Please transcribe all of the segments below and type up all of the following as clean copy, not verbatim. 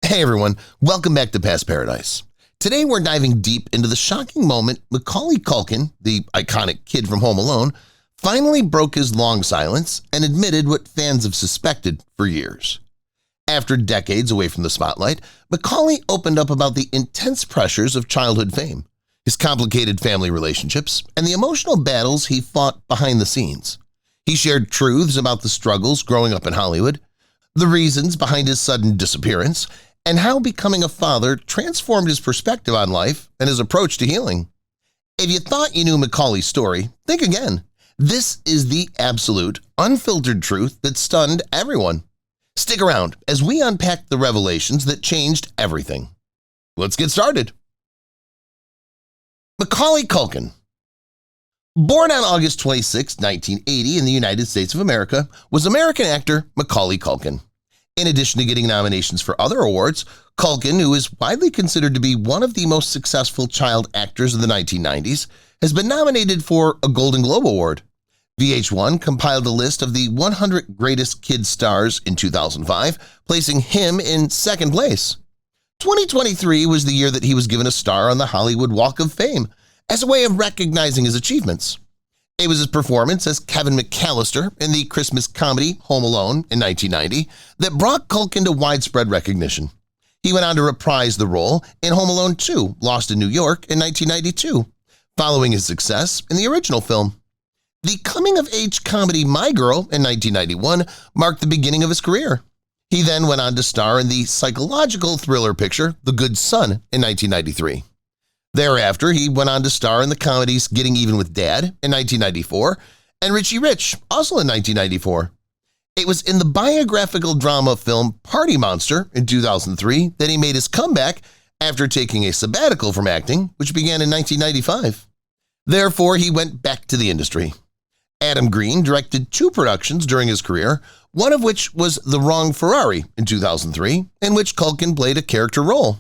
Hey everyone, welcome back to Past Paradise. Today we're diving deep into the shocking moment Macaulay Culkin, the iconic kid from Home Alone, finally broke his long silence and admitted what fans have suspected for years. After decades away from the spotlight, Macaulay opened up about the intense pressures of childhood fame, his complicated family relationships, and the emotional battles he fought behind the scenes. He shared truths about the struggles growing up in Hollywood, the reasons behind his sudden disappearance, and how becoming a father transformed his perspective on life and his approach to healing. If you thought you knew Macaulay's story, think again. This is the absolute, unfiltered truth that stunned everyone. Stick around as we unpack the revelations that changed everything. Let's get started. Macaulay Culkin. Born on August 26, 1980 in the United States of America, was American actor Macaulay Culkin. In addition to getting nominations for other awards, Culkin, who is widely considered to be one of the most successful child actors of the 1990s, has been nominated for a Golden Globe Award. VH1 compiled a list of the 100 greatest kid stars in 2005, placing him in second place. 2023 was the year that he was given a star on the Hollywood Walk of Fame as a way of recognizing his achievements. It was his performance as Kevin McAllister in the Christmas comedy Home Alone in 1990 that brought Culkin to widespread recognition. He went on to reprise the role in Home Alone 2, Lost in New York in 1992, following his success in the original film. The coming-of-age comedy My Girl in 1991 marked the beginning of his career. He then went on to star in the psychological thriller picture The Good Son in 1993. Thereafter, he went on to star in the comedies Getting Even with Dad in 1994 and Richie Rich, also in 1994. It was in the biographical drama film Party Monster in 2003 that he made his comeback after taking a sabbatical from acting, which began in 1995. Therefore, he went back to the industry. Adam Green directed 2 productions during his career, one of which was The Wrong Ferrari in 2003, in which Culkin played a character role.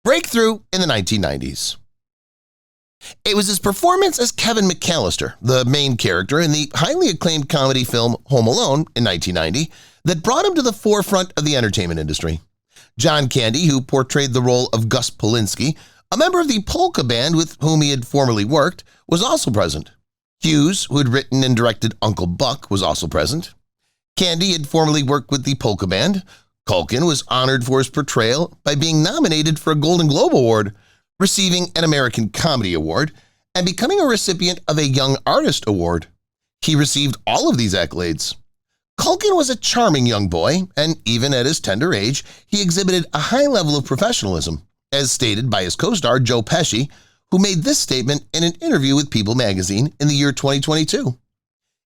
Breakthrough in the 1990s. It was his performance as Kevin McAllister, the main character in the highly acclaimed comedy film Home Alone in 1990, that brought him to the forefront of the entertainment industry. John Candy, who portrayed the role of Gus Polinski, a member of the polka band with whom he had formerly worked, was also present. Hughes, who had written and directed Uncle Buck, was also present. Candy had formerly worked with the polka band. Culkin was honored for his portrayal by being nominated for a Golden Globe Award, receiving an American Comedy Award, and becoming a recipient of a Young Artist Award. He received all of these accolades. Culkin was a charming young boy, and even at his tender age, he exhibited a high level of professionalism, as stated by his co-star Joe Pesci, who made this statement in an interview with People magazine in the year 2022.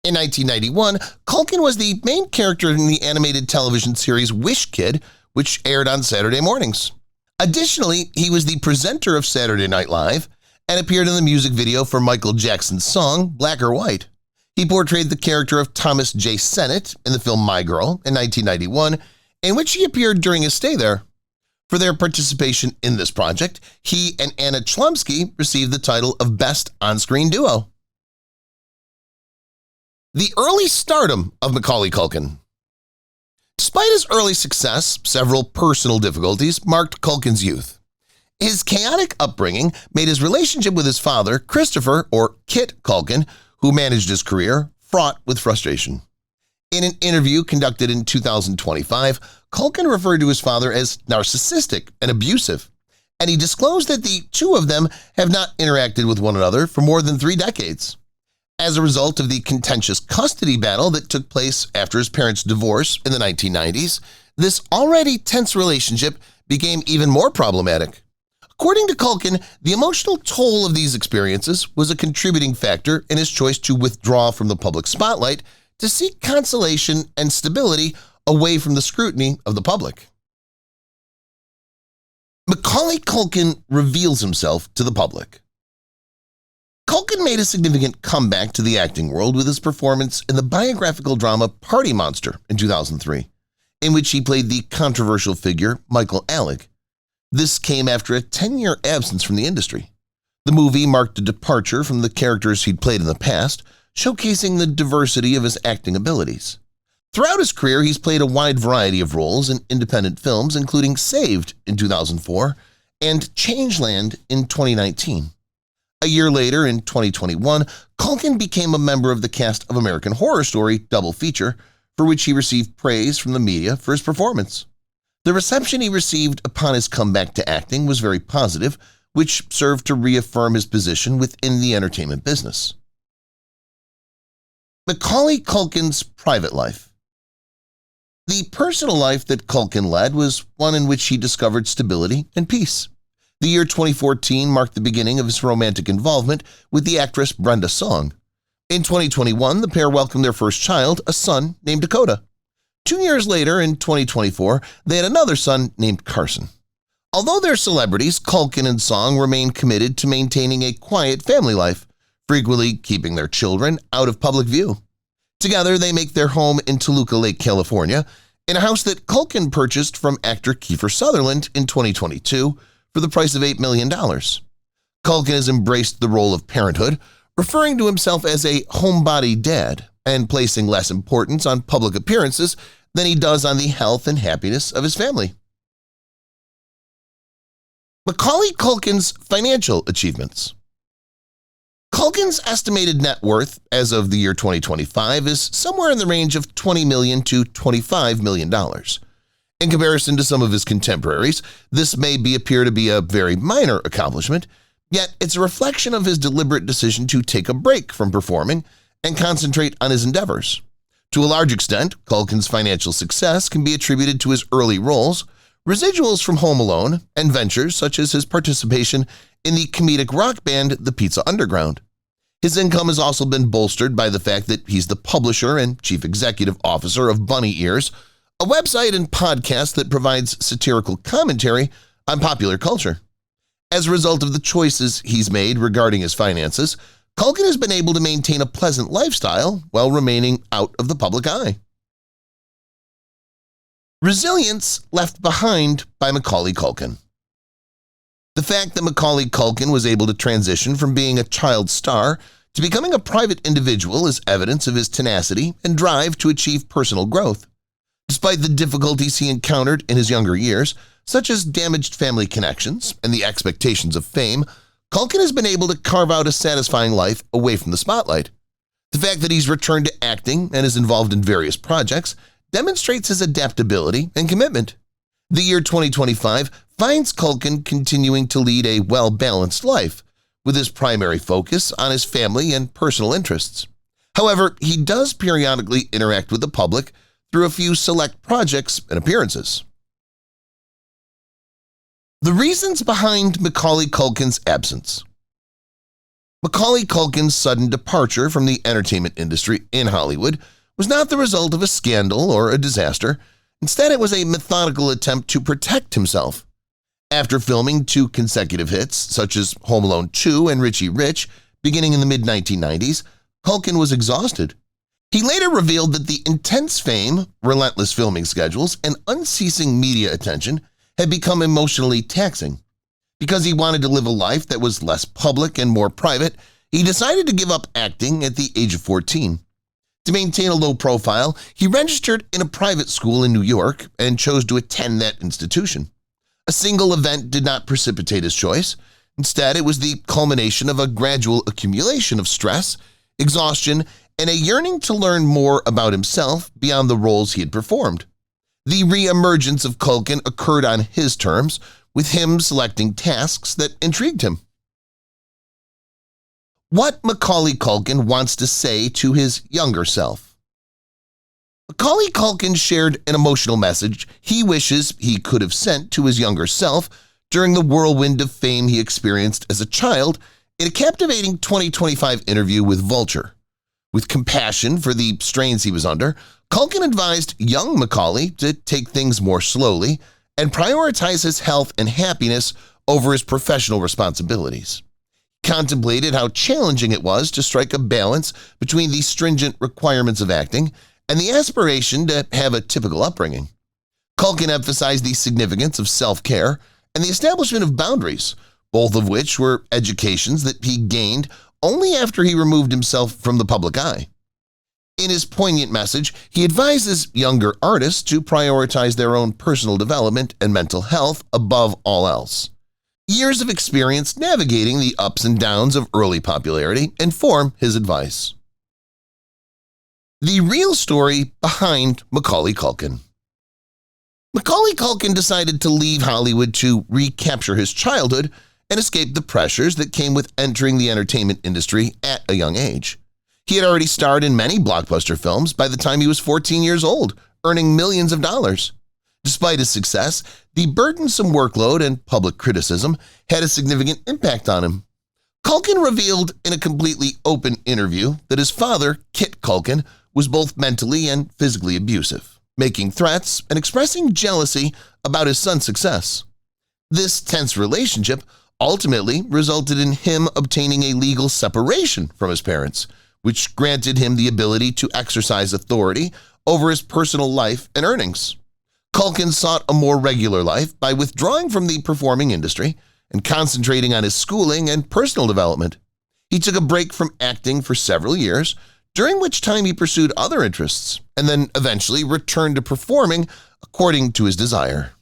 In 1991, Culkin was the main character in the animated television series Wish Kid, which aired on Saturday mornings. Additionally, he was the presenter of Saturday Night Live and appeared in the music video for Michael Jackson's song Black or White. He portrayed the character of Thomas J. Sennett in the film My Girl in 1991, in which he appeared during his stay there. For their participation in this project, he and Anna Chlumsky received the title of Best On-Screen Duo. The early stardom of Macaulay Culkin. Despite his early success, several personal difficulties marked Culkin's youth. His chaotic upbringing made his relationship with his father, Christopher, or Kit Culkin, who managed his career, fraught with frustration. In an interview conducted in 2025, Culkin referred to his father as narcissistic and abusive, and he disclosed that the two of them have not interacted with one another for more than 3 decades. As a result of the contentious custody battle that took place after his parents' divorce in the 1990s, this already tense relationship became even more problematic. According to Culkin, the emotional toll of these experiences was a contributing factor in his choice to withdraw from the public spotlight to seek consolation and stability away from the scrutiny of the public. Macaulay Culkin reveals himself to the public. Culkin made a significant comeback to the acting world with his performance in the biographical drama Party Monster in 2003, in which he played the controversial figure Michael Alec. This came after a 10-year absence from the industry. The movie marked a departure from the characters he'd played in the past, showcasing the diversity of his acting abilities. Throughout his career, he's played a wide variety of roles in independent films, including Saved in 2004 and Changeland in 2019. A year later, in 2021, Culkin became a member of the cast of American Horror Story double feature, for which he received praise from the media for his performance. The reception he received upon his comeback to acting was very positive, which served to reaffirm his position within the entertainment business. Macaulay Culkin's private life. The personal life that Culkin led was one in which he discovered stability and peace. The year 2014 marked the beginning of his romantic involvement with the actress Brenda Song. In 2021, the pair welcomed their first child, a son named Dakota. 2 years later, in 2024, they had another son named Carson. Although they're celebrities, Culkin and Song remain committed to maintaining a quiet family life, frequently keeping their children out of public view. Together, they make their home in Toluca Lake, California, in a house that Culkin purchased from actor Kiefer Sutherland in 2022 for the price of $8 million. Culkin has embraced the role of parenthood, referring to himself as a homebody dad and placing less importance on public appearances than he does on the health and happiness of his family. Macaulay Culkin's financial achievements. Culkin's estimated net worth as of the year 2025 is somewhere in the range of $20 million to $25 million. In comparison to some of his contemporaries, this may appear to be a very minor accomplishment, yet it's a reflection of his deliberate decision to take a break from performing and concentrate on his endeavors. To a large extent, Culkin's financial success can be attributed to his early roles, residuals from Home Alone, and ventures such as his participation in the comedic rock band The Pizza Underground. His income has also been bolstered by the fact that he's the publisher and chief executive officer of Bunny Ears, a website and podcast that provides satirical commentary on popular culture. As a result of the choices he's made regarding his finances, Culkin has been able to maintain a pleasant lifestyle while remaining out of the public eye. Resilience left behind by Macaulay Culkin. The fact that Macaulay Culkin was able to transition from being a child star to becoming a private individual is evidence of his tenacity and drive to achieve personal growth. Despite the difficulties he encountered in his younger years, such as damaged family connections and the expectations of fame, Culkin has been able to carve out a satisfying life away from the spotlight. The fact that he's returned to acting and is involved in various projects demonstrates his adaptability and commitment. The year 2025 finds Culkin continuing to lead a well-balanced life, with his primary focus on his family and personal interests. However, he does periodically interact with the public through a few select projects and appearances. The reasons behind Macaulay Culkin's absence. Macaulay Culkin's sudden departure from the entertainment industry in Hollywood was not the result of a scandal or a disaster. Instead, it was a methodical attempt to protect himself. After filming 2 consecutive hits, such as Home Alone 2 and Richie Rich, beginning in the mid-1990s, Culkin was exhausted. He later revealed that the intense fame, relentless filming schedules, and unceasing media attention had become emotionally taxing. Because he wanted to live a life that was less public and more private, he decided to give up acting at the age of 14. To maintain a low profile, he registered in a private school in New York and chose to attend that institution. A single event did not precipitate his choice. Instead, it was the culmination of a gradual accumulation of stress, exhaustion, and a yearning to learn more about himself beyond the roles he had performed. The re-emergence of Culkin occurred on his terms, with him selecting tasks that intrigued him. What Macaulay Culkin wants to say to his younger self. Macaulay Culkin shared an emotional message he wishes he could have sent to his younger self during the whirlwind of fame he experienced as a child in a captivating 2025 interview with Vulture. With compassion for the strains he was under, Culkin advised young Macaulay to take things more slowly and prioritize his health and happiness over his professional responsibilities. He contemplated how challenging it was to strike a balance between the stringent requirements of acting and the aspiration to have a typical upbringing. Culkin emphasized the significance of self-care and the establishment of boundaries, both of which were educations that he gained only after he removed himself from the public eye. In his poignant message, he advises younger artists to prioritize their own personal development and mental health above all else. Years of experience navigating the ups and downs of early popularity inform his advice. The real story behind Macaulay Culkin. Macaulay Culkin decided to leave Hollywood to recapture his childhood and escape the pressures that came with entering the entertainment industry at a young age. He had already starred in many blockbuster films by the time he was 14 years old, earning millions of dollars. Despite his success, the burdensome workload and public criticism had a significant impact on him. Culkin revealed in a completely open interview that his father, Kit Culkin, was both mentally and physically abusive, making threats and expressing jealousy about his son's success. This tense relationship ultimately resulted in him obtaining a legal separation from his parents, which granted him the ability to exercise authority over his personal life and earnings. Culkin sought a more regular life by withdrawing from the performing industry and concentrating on his schooling and personal development. He took a break from acting for several years, during which time he pursued other interests, and then eventually returned to performing according to his desire.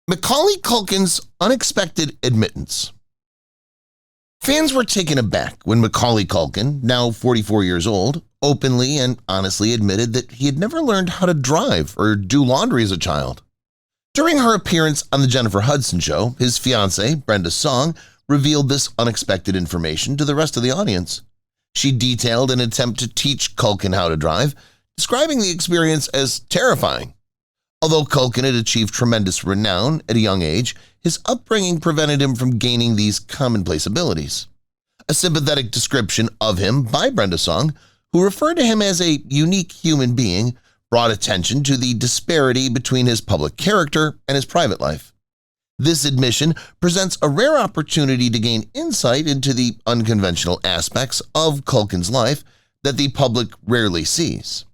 Macaulay Culkin's unexpected admittance. Fans were taken aback when Macaulay Culkin, now 44 years old, openly and honestly admitted that he had never learned how to drive or do laundry as a child. During her appearance on The Jennifer Hudson Show, his fiancée, Brenda Song, revealed this unexpected information to the rest of the audience. She detailed an attempt to teach Culkin how to drive, describing the experience as terrifying. Although Culkin had achieved tremendous renown at a young age, his upbringing prevented him from gaining these commonplace abilities. A sympathetic description of him by Brenda Song, who referred to him as a unique human being, brought attention to the disparity between his public character and his private life. This admission presents a rare opportunity to gain insight into the unconventional aspects of Culkin's life that the public rarely sees.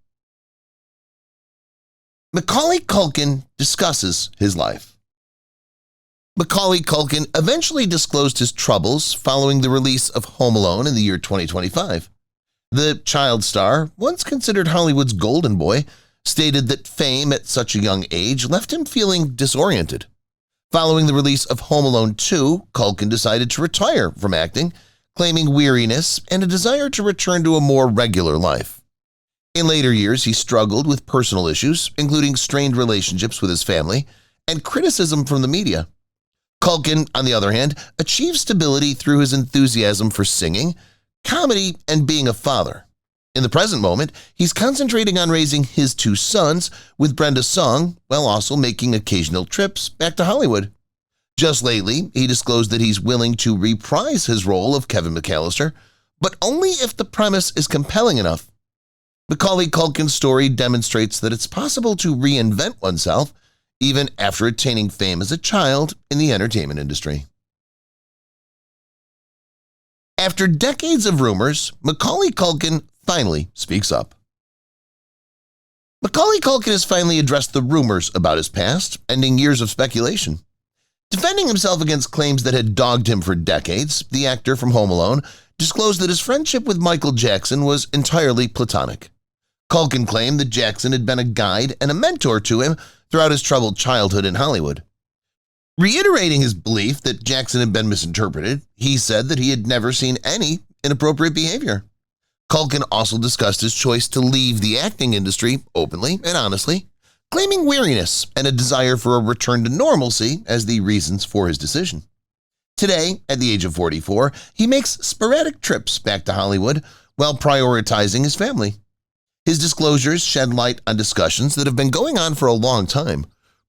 Macaulay Culkin discusses his life. Macaulay Culkin eventually disclosed his troubles following the release of Home Alone in the year 2025. The child star, once considered Hollywood's golden boy, stated that fame at such a young age left him feeling disoriented. Following the release of Home Alone 2, Culkin decided to retire from acting, claiming weariness and a desire to return to a more regular life. In later years, he struggled with personal issues, including strained relationships with his family and criticism from the media. Culkin, on the other hand, achieved stability through his enthusiasm for singing, comedy, and being a father. In the present moment, he's concentrating on raising his two sons with Brenda Song while also making occasional trips back to Hollywood. Just lately, he disclosed that he's willing to reprise his role of Kevin McAllister, but only if the premise is compelling enough. Macaulay Culkin's story demonstrates that it's possible to reinvent oneself even after attaining fame as a child in the entertainment industry. After decades of rumors, Macaulay Culkin finally speaks up. Macaulay Culkin has finally addressed the rumors about his past, ending years of speculation. Defending himself against claims that had dogged him for decades, the actor from Home Alone disclosed that his friendship with Michael Jackson was entirely platonic. Culkin claimed that Jackson had been a guide and a mentor to him throughout his troubled childhood in Hollywood. Reiterating his belief that Jackson had been misinterpreted, he said that he had never seen any inappropriate behavior. Culkin also discussed his choice to leave the acting industry openly and honestly, claiming weariness and a desire for a return to normalcy as the reasons for his decision. Today, at the age of 44, he makes sporadic trips back to Hollywood while prioritizing his family. His disclosures shed light on discussions that have been going on for a long time,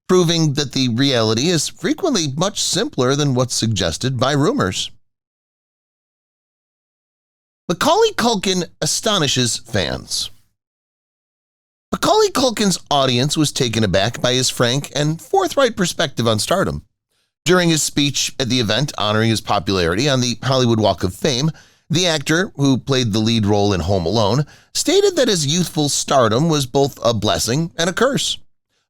proving that the reality is frequently much simpler than what's suggested by rumors. Macaulay Culkin astonishes fans. Macaulay Culkin's audience was taken aback by his frank and forthright perspective on stardom. During his speech at the event honoring his popularity on the Hollywood Walk of Fame, the actor, who played the lead role in Home Alone, stated that his youthful stardom was both a blessing and a curse.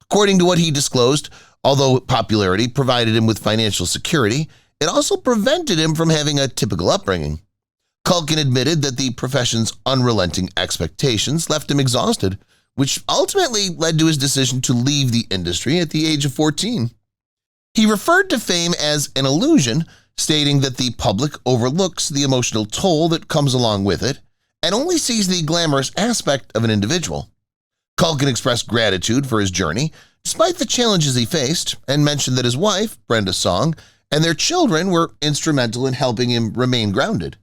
According to what he disclosed, although popularity provided him with financial security, it also prevented him from having a typical upbringing. Culkin admitted that the profession's unrelenting expectations left him exhausted, which ultimately led to his decision to leave the industry at the age of 14. He referred to fame as an illusion, stating that the public overlooks the emotional toll that comes along with it and only sees the glamorous aspect of an individual. Culkin expressed gratitude for his journey, despite the challenges he faced, and mentioned that his wife, Brenda Song, and their children were instrumental in helping him remain grounded.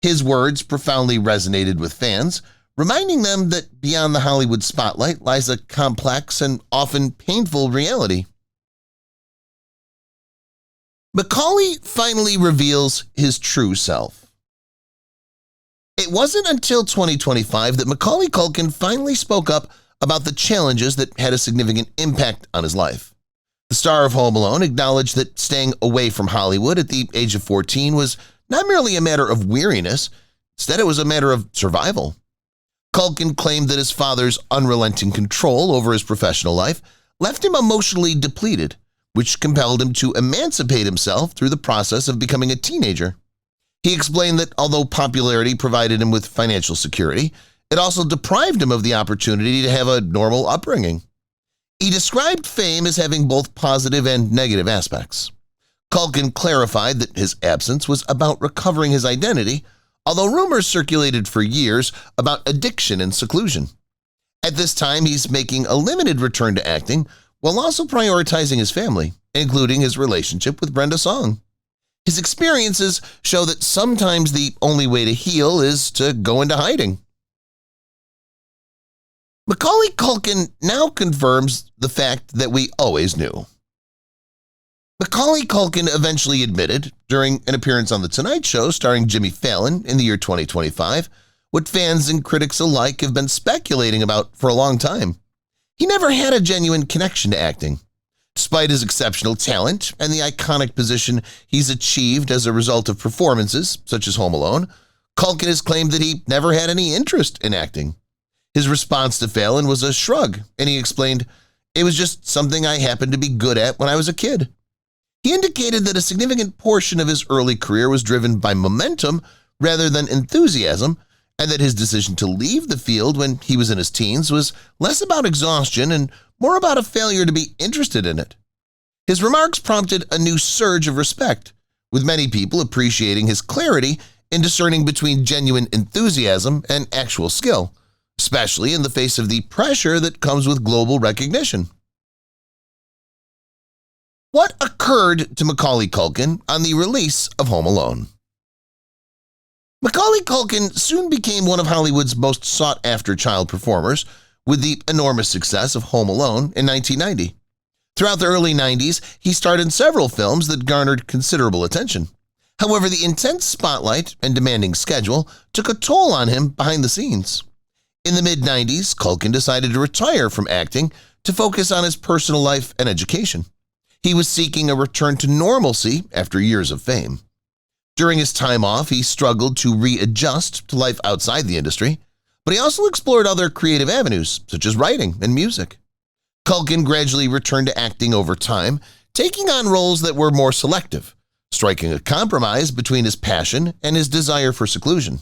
His words profoundly resonated with fans, reminding them that beyond the Hollywood spotlight lies a complex and often painful reality. Macaulay finally reveals his true self. It wasn't until 2025 that Macaulay Culkin finally spoke up about the challenges that had a significant impact on his life. The star of Home Alone acknowledged that staying away from Hollywood at the age of 14 was not merely a matter of weariness, instead it was a matter of survival. Culkin claimed that his father's unrelenting control over his professional life left him emotionally depleted, which compelled him to emancipate himself through the process of becoming a teenager. He explained that although popularity provided him with financial security, it also deprived him of the opportunity to have a normal upbringing. He described fame as having both positive and negative aspects. Culkin clarified that his absence was about recovering his identity, although rumors circulated for years about addiction and seclusion. At this time, he's making a limited return to acting while also prioritizing his family, including his relationship with Brenda Song. His experiences show that sometimes the only way to heal is to go into hiding. Macaulay Culkin now confirms the fact that we always knew. Macaulay Culkin eventually admitted, during an appearance on The Tonight Show starring Jimmy Fallon in the year 2025, what fans and critics alike have been speculating about for a long time. He never had a genuine connection to acting. Despite his exceptional talent and the iconic position he's achieved as a result of performances such as Home Alone, Culkin has claimed that he never had any interest in acting. His response to Fallon was a shrug, and he explained, "It was just something I happened to be good at when I was a kid." He indicated that a significant portion of his early career was driven by momentum rather than enthusiasm, and that his decision to leave the field when he was in his teens was less about exhaustion and more about a failure to be interested in it. His remarks prompted a new surge of respect, with many people appreciating his clarity in discerning between genuine enthusiasm and actual skill, especially in the face of the pressure that comes with global recognition. What occurred to Macaulay Culkin on the release of Home Alone? Macaulay Culkin soon became one of Hollywood's most sought-after child performers with the enormous success of Home Alone in 1990. Throughout the early 90s, he starred in several films that garnered considerable attention. However, the intense spotlight and demanding schedule took a toll on him behind the scenes. In the mid-90s, Culkin decided to retire from acting to focus on his personal life and education. He was seeking a return to normalcy after years of fame. During his time off, he struggled to readjust to life outside the industry, but he also explored other creative avenues, such as writing and music. Culkin gradually returned to acting over time, taking on roles that were more selective, striking a compromise between his passion and his desire for seclusion.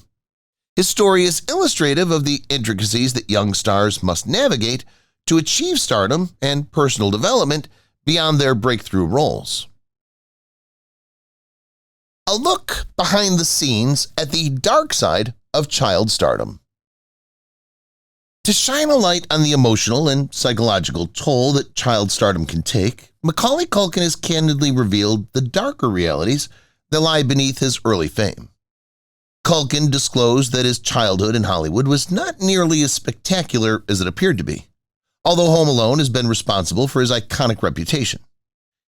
His story is illustrative of the intricacies that young stars must navigate to achieve stardom and personal development beyond their breakthrough roles. A look behind the scenes at the dark side of child stardom. To shine a light on the emotional and psychological toll that child stardom can take, Macaulay Culkin has candidly revealed the darker realities that lie beneath his early fame. Culkin disclosed that his childhood in Hollywood was not nearly as spectacular as it appeared to be, although Home Alone has been responsible for his iconic reputation.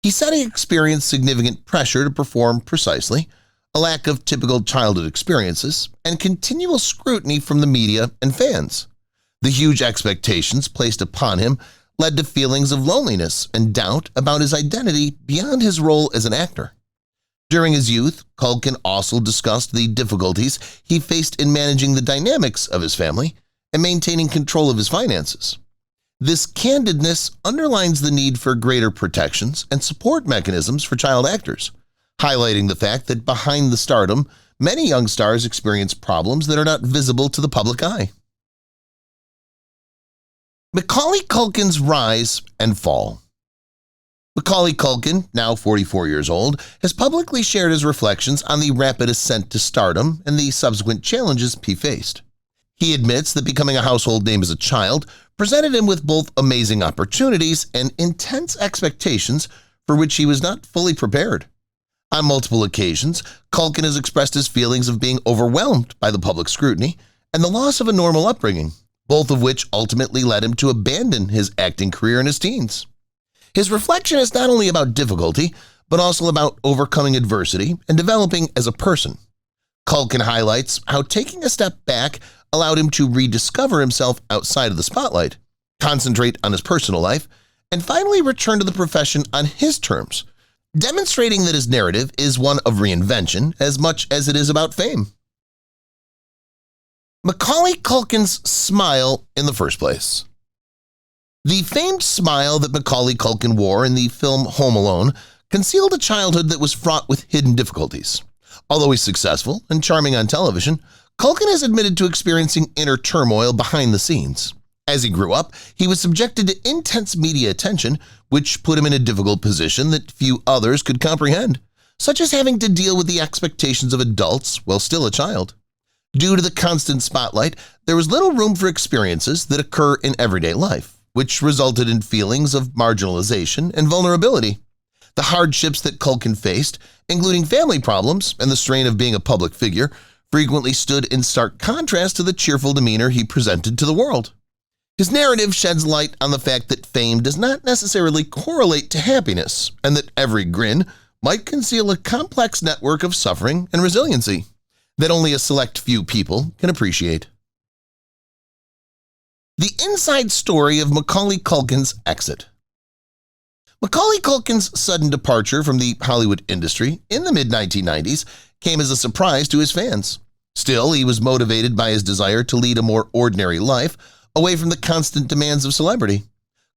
He said he experienced significant pressure to perform precisely, a lack of typical childhood experiences, and continual scrutiny from the media and fans. The huge expectations placed upon him led to feelings of loneliness and doubt about his identity beyond his role as an actor. During his youth, Culkin also discussed the difficulties he faced in managing the dynamics of his family and maintaining control of his finances. This candidness underlines the need for greater protections and support mechanisms for child actors, highlighting the fact that behind the stardom many young stars experience problems that are not visible to the public eye. Macaulay Culkin's rise and fall. Macaulay Culkin, now 44 years old, has publicly shared his reflections on the rapid ascent to stardom and the subsequent challenges he faced. He admits that becoming a household name as a child presented him with both amazing opportunities and intense expectations for which he was not fully prepared. On multiple occasions, Culkin has expressed his feelings of being overwhelmed by the public scrutiny and the loss of a normal upbringing, both of which ultimately led him to abandon his acting career in his teens. His reflection is not only about difficulty, but also about overcoming adversity and developing as a person. Culkin highlights how taking a step back allowed him to rediscover himself outside of the spotlight, concentrate on his personal life, and finally return to the profession on his terms, demonstrating that his narrative is one of reinvention as much as it is about fame. Macaulay Culkin's smile in the first place. The famed smile that Macaulay Culkin wore in the film Home Alone concealed a childhood that was fraught with hidden difficulties. Although he's successful and charming on television, Culkin has admitted to experiencing inner turmoil behind the scenes. As he grew up, he was subjected to intense media attention, which put him in a difficult position that few others could comprehend, such as having to deal with the expectations of adults while still a child. Due to the constant spotlight, there was little room for experiences that occur in everyday life, which resulted in feelings of marginalization and vulnerability. The hardships that Culkin faced, including family problems and the strain of being a public figure, frequently stood in stark contrast to the cheerful demeanor he presented to the world. His narrative sheds light on the fact that fame does not necessarily correlate to happiness, and that every grin might conceal a complex network of suffering and resiliency that only a select few people can appreciate. The inside story of Macaulay Culkin's exit. Macaulay Culkin's sudden departure from the Hollywood industry in the mid-1990s came as a surprise to his fans. Still, he was motivated by his desire to lead a more ordinary life away from the constant demands of celebrity.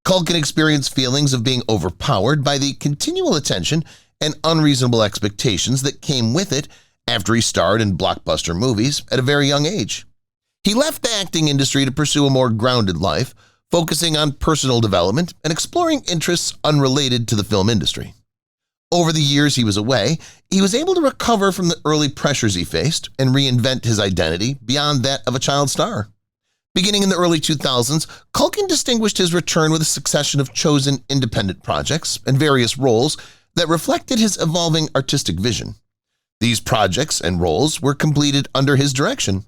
Culkin experienced feelings of being overpowered by the continual attention and unreasonable expectations that came with it after he starred in blockbuster movies at a very young age. He left the acting industry to pursue a more grounded life, focusing on personal development and exploring interests unrelated to the film industry. Over the years he was away, he was able to recover from the early pressures he faced and reinvent his identity beyond that of a child star. Beginning in the early 2000s, Culkin distinguished his return with a succession of chosen independent projects and various roles that reflected his evolving artistic vision. These projects and roles were completed under his direction.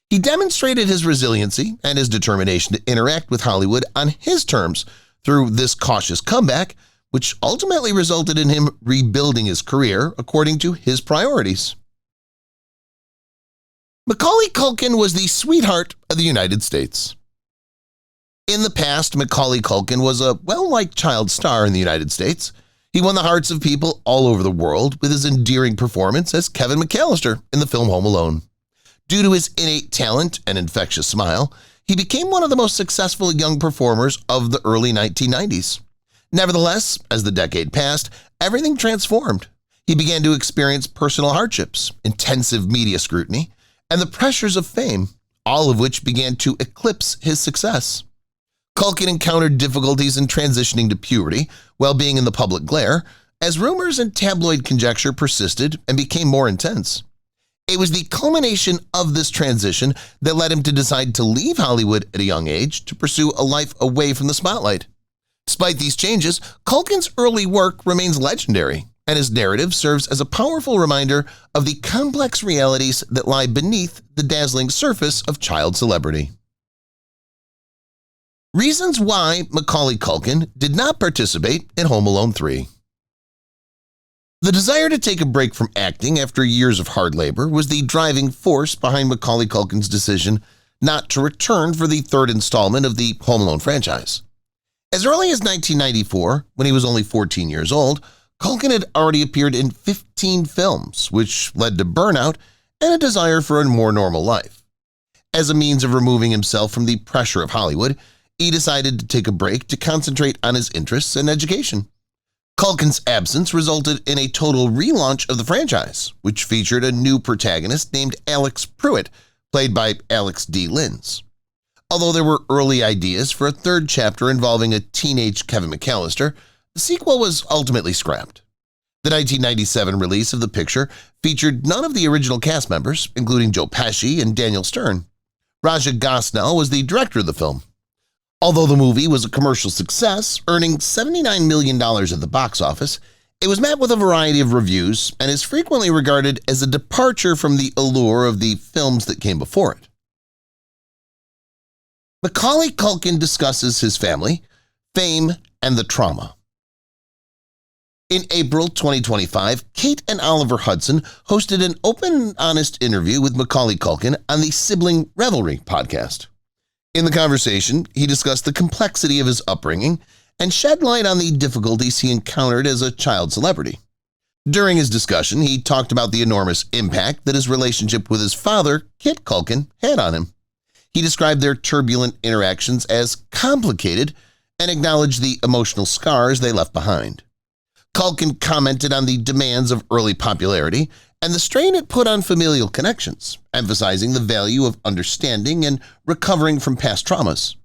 He demonstrated his resiliency and his determination to interact with Hollywood on his terms through this cautious comeback, which ultimately resulted in him rebuilding his career according to his priorities. Macaulay Culkin was the sweetheart of the United States. In the past, Macaulay Culkin was a well-liked child star in the United States. He won the hearts of people all over the world with his endearing performance as Kevin McAllister in the film Home Alone. Due to his innate talent and infectious smile, he became one of the most successful young performers of the early 1990s. Nevertheless, as the decade passed, everything transformed. He began to experience personal hardships, intensive media scrutiny, and the pressures of fame, all of which began to eclipse his success. Culkin encountered difficulties in transitioning to puberty while being in the public glare, as rumors and tabloid conjecture persisted and became more intense. It was the culmination of this transition that led him to decide to leave Hollywood at a young age to pursue a life away from the spotlight. Despite these changes, Culkin's early work remains legendary, and his narrative serves as a powerful reminder of the complex realities that lie beneath the dazzling surface of child celebrity. Reasons why Macaulay Culkin did not participate in Home Alone 3. The desire to take a break from acting after years of hard labor was the driving force behind Macaulay Culkin's decision not to return for the third installment of the Home Alone franchise. As early as 1994, when he was only 14 years old, Culkin had already appeared in 15 films, which led to burnout and a desire for a more normal life. As a means of removing himself from the pressure of Hollywood, he decided to take a break to concentrate on his interests and education. Culkin's absence resulted in a total relaunch of the franchise, which featured a new protagonist named Alex Pruitt, played by Alex D. Linz. Although there were early ideas for a third chapter involving a teenage Kevin McAllister, the sequel was ultimately scrapped. The 1997 release of the picture featured none of the original cast members, including Joe Pesci and Daniel Stern. Raja Gosnell was the director of the film. Although the movie was a commercial success, earning $79 million at the box office, it was met with a variety of reviews and is frequently regarded as a departure from the allure of the films that came before it. Macaulay Culkin discusses his family, fame, and the trauma. In April 2025, Kate and Oliver Hudson hosted an open and honest interview with Macaulay Culkin on the Sibling Revelry podcast. In the conversation, he discussed the complexity of his upbringing and shed light on the difficulties he encountered as a child celebrity. During his discussion, he talked about the enormous impact that his relationship with his father, Kit Culkin, had on him. He described their turbulent interactions as complicated and acknowledged the emotional scars they left behind. Culkin commented on the demands of early popularity and the strain it put on familial connections, emphasizing the value of understanding and recovering from past traumas.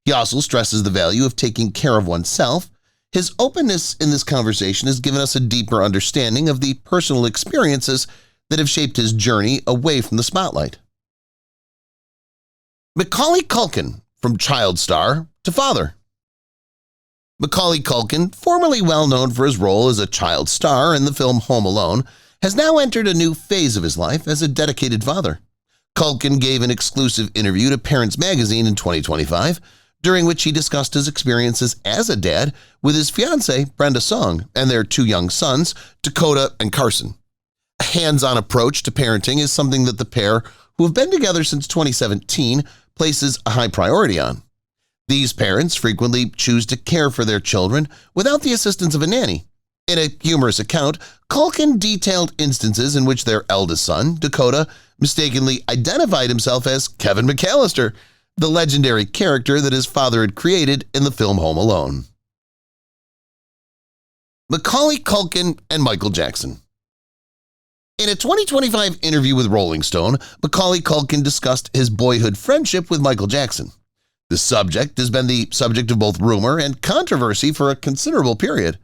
He also stresses the value of taking care of oneself. His openness in this conversation has given us a deeper understanding of the personal experiences that have shaped his journey away from the spotlight. Macaulay Culkin, from child star to father. Macaulay Culkin, formerly well known for his role as a child star in the film Home Alone, has now entered a new phase of his life as a dedicated father. Culkin gave an exclusive interview to Parents Magazine in 2025, during which he discussed his experiences as a dad with his fiancée, Brenda Song, and their two young sons, Dakota and Carson. A hands-on approach to parenting is something that the pair, who have been together since 2017, places a high priority on. These parents frequently choose to care for their children without the assistance of a nanny. In a humorous account, Culkin detailed instances in which their eldest son, Dakota, mistakenly identified himself as Kevin McAllister, the legendary character that his father had created in the film Home Alone. Macaulay Culkin and Michael Jackson. In a 2025 interview with Rolling Stone, Macaulay Culkin discussed his boyhood friendship with Michael Jackson. The subject has been the subject of both rumor and controversy for a considerable period.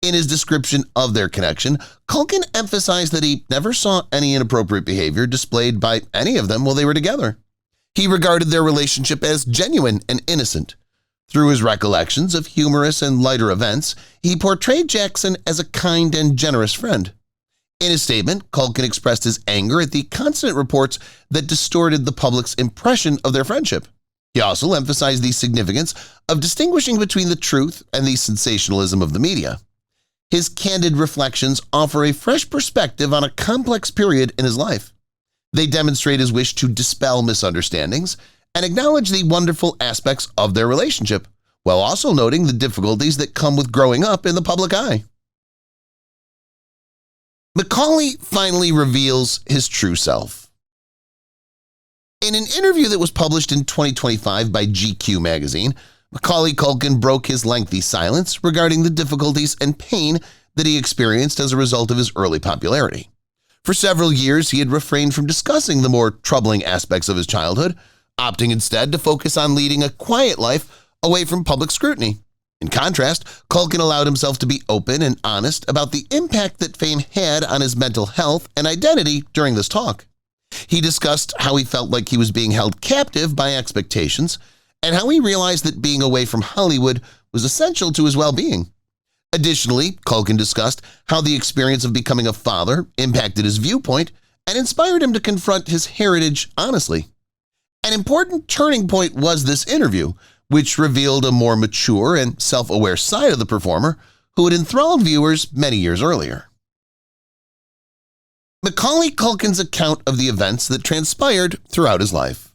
In his description of their connection, Culkin emphasized that he never saw any inappropriate behavior displayed by any of them while they were together. He regarded their relationship as genuine and innocent. Through his recollections of humorous and lighter events, he portrayed Jackson as a kind and generous friend. In his statement, Culkin expressed his anger at the constant reports that distorted the public's impression of their friendship. He also emphasized the significance of distinguishing between the truth and the sensationalism of the media. His candid reflections offer a fresh perspective on a complex period in his life. They demonstrate his wish to dispel misunderstandings and acknowledge the wonderful aspects of their relationship, while also noting the difficulties that come with growing up in the public eye. Macaulay finally reveals his true self. In an interview that was published in 2025 by GQ magazine, Macaulay Culkin broke his lengthy silence regarding the difficulties and pain that he experienced as a result of his early popularity. For several years, he had refrained from discussing the more troubling aspects of his childhood, opting instead to focus on leading a quiet life away from public scrutiny. In contrast, Culkin allowed himself to be open and honest about the impact that fame had on his mental health and identity during this talk. He discussed how he felt like he was being held captive by expectations and how he realized that being away from Hollywood was essential to his well-being. Additionally, Culkin discussed how the experience of becoming a father impacted his viewpoint and inspired him to confront his heritage honestly. An important turning point was this interview, which revealed a more mature and self-aware side of the performer who had enthralled viewers many years earlier. Macaulay Culkin's account of the events that transpired throughout his life.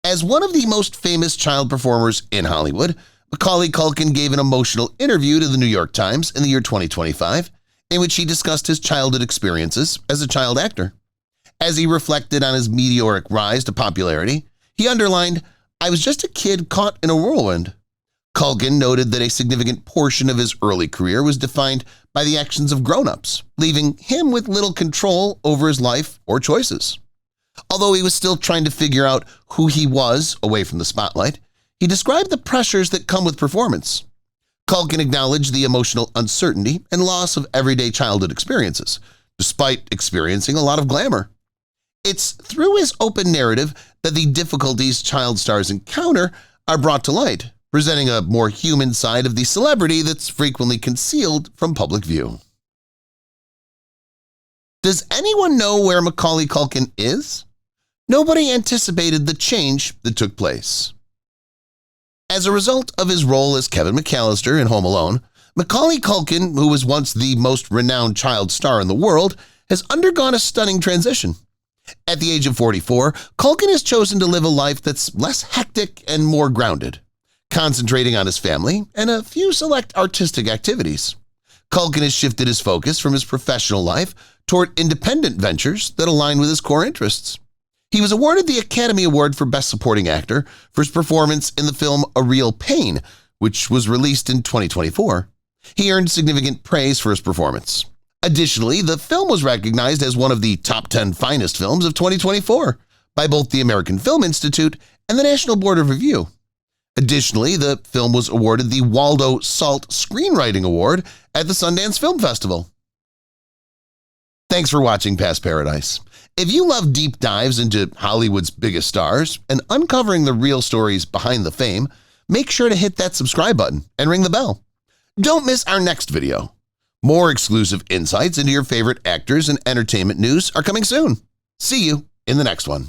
As one of the most famous child performers in Hollywood, Macaulay Culkin gave an emotional interview to the New York Times in the year 2025, in which he discussed his childhood experiences as a child actor. As he reflected on his meteoric rise to popularity, he underlined, "I was just a kid caught in a whirlwind." Culkin noted that a significant portion of his early career was defined by the actions of grown-ups, leaving him with little control over his life or choices. Although he was still trying to figure out who he was away from the spotlight, he described the pressures that come with performance. Culkin acknowledged the emotional uncertainty and loss of everyday childhood experiences, despite experiencing a lot of glamour. It's through his open narrative that the difficulties child stars encounter are brought to light, presenting a more human side of the celebrity that's frequently concealed from public view. Does anyone know where Macaulay Culkin is? Nobody anticipated the change that took place. As a result of his role as Kevin McAllister in Home Alone, Macaulay Culkin, who was once the most renowned child star in the world, has undergone a stunning transition. At the age of 44, Culkin has chosen to live a life that's less hectic and more grounded, concentrating on his family and a few select artistic activities. Culkin has shifted his focus from his professional life toward independent ventures that align with his core interests. He was awarded the Academy Award for Best Supporting Actor for his performance in the film A Real Pain, which was released in 2024. He earned significant praise for his performance. Additionally, the film was recognized as one of the top 10 finest films of 2024 by both the American Film Institute and the National Board of Review. Additionally, the film was awarded the Waldo Salt Screenwriting Award at the Sundance Film Festival. Thanks for watching Past Paradise. If you love deep dives into Hollywood's biggest stars and uncovering the real stories behind the fame, make sure to hit that subscribe button and ring the bell. Don't miss our next video. More exclusive insights into your favorite actors and entertainment news are coming soon. See you in the next one.